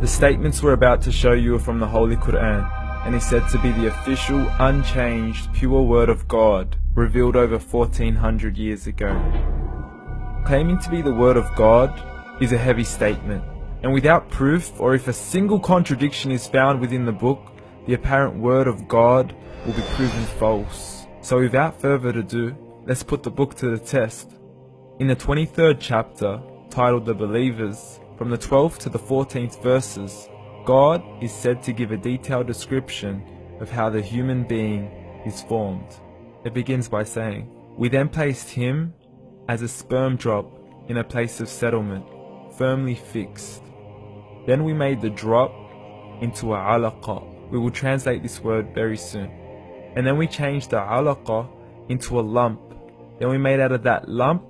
The statements we're about to show you are from the Holy Qur'an, and is said to be the official, unchanged, pure word of God, revealed over 1400 years ago. Claiming to be the word of God is a heavy statement, and without proof, or if a single contradiction is found within the book, the apparent word of God will be proven false. So without further ado, let's put the book to the test. In the 23rd chapter, titled The Believers, from the 12th to the 14th verses, God is said to give a detailed description of how the human being is formed. It begins by saying, "We then placed him as a sperm drop in a place of settlement, firmly fixed. Then we made the drop into a alaqa." We will translate this word very soon. "And then we changed the alaqa into a lump. Then we made out of that lump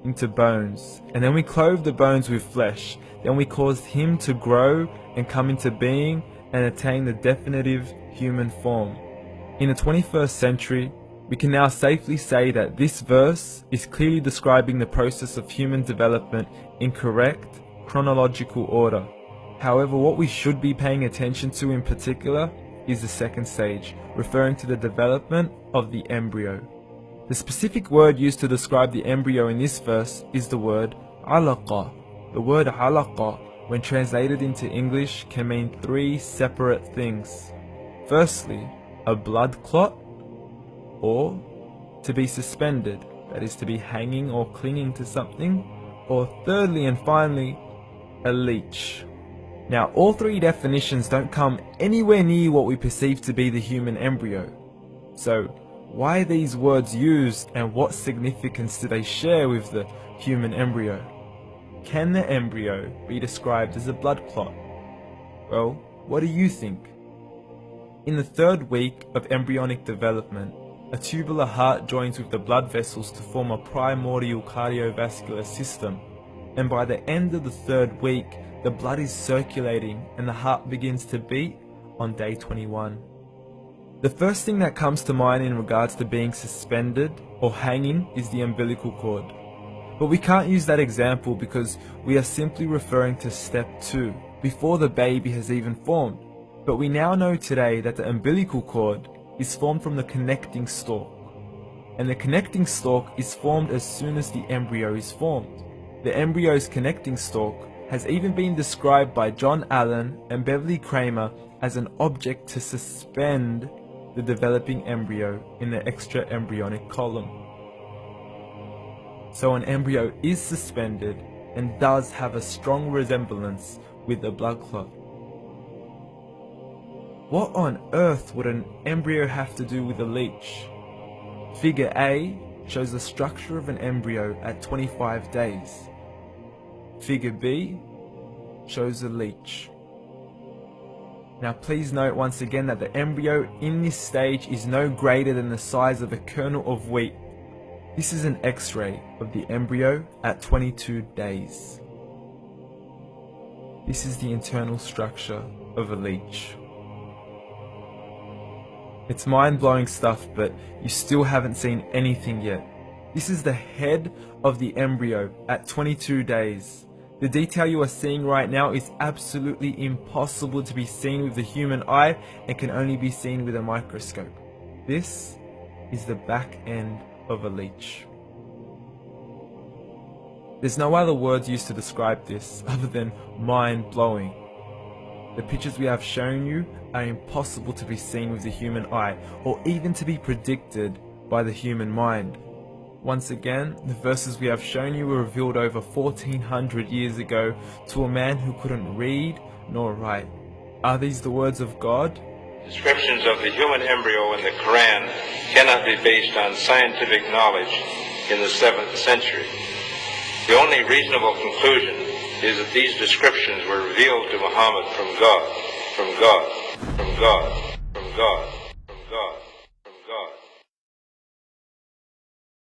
into bones. And then we clothed the bones with flesh. Then we caused him to grow and come into being and attain the definitive human form." In the 21st century, we can now safely say that this verse is clearly describing the process of human development in correct chronological order. However, what we should be paying attention to in particular is the second stage, referring to the development of the embryo. The specific word used to describe the embryo in this verse is the word alaqa. The word alaqa, when translated into English, can mean three separate things. Firstly, a blood clot, or to be suspended, that is to be hanging or clinging to something, or thirdly and finally, a leech. Now, all three definitions don't come anywhere near what we perceive to be the human embryo. So, why are these words used, and what significance do they share with the human embryo? Can the embryo be described as a blood clot? Well, what do you think? In the 3rd week of embryonic development, a tubular heart joins with the blood vessels to form a primordial cardiovascular system, and by the end of the 3rd week, the blood is circulating and the heart begins to beat on day 21. The first thing that comes to mind in regards to being suspended or hanging is the umbilical cord. But we can't use that example because we are simply referring to step 2, before the baby has even formed. But we now know today that the umbilical cord is formed from the connecting stalk. And the connecting stalk is formed as soon as the embryo is formed. The embryo's connecting stalk has even been described by John Allen and Beverly Kramer as an object to suspend the developing embryo in the extra embryonic column. So an embryo is suspended and does have a strong resemblance with a blood clot. What on earth would an embryo have to do with a leech? Figure A shows the structure of an embryo at 25 days. Figure B shows a leech. Now please note once again that the embryo in this stage is no greater than the size of a kernel of wheat. This is an X-ray of the embryo at 22 days. This is the internal structure of a leech. It's mind-blowing stuff, but you still haven't seen anything yet. This is the head of the embryo at 22 days. The detail you are seeing right now is absolutely impossible to be seen with the human eye and can only be seen with a microscope. This is the back end of a leech. There's no other words used to describe this other than mind-blowing. The pictures we have shown you are impossible to be seen with the human eye or even to be predicted by the human mind. Once again, the verses we have shown you were revealed over 1400 years ago to a man who couldn't read nor write. Are these the words of God? Descriptions of the human embryo in the Qur'an cannot be based on scientific knowledge in the 7th century. The only reasonable conclusion is that these descriptions were revealed to Muhammad from God, from God, from God, from God.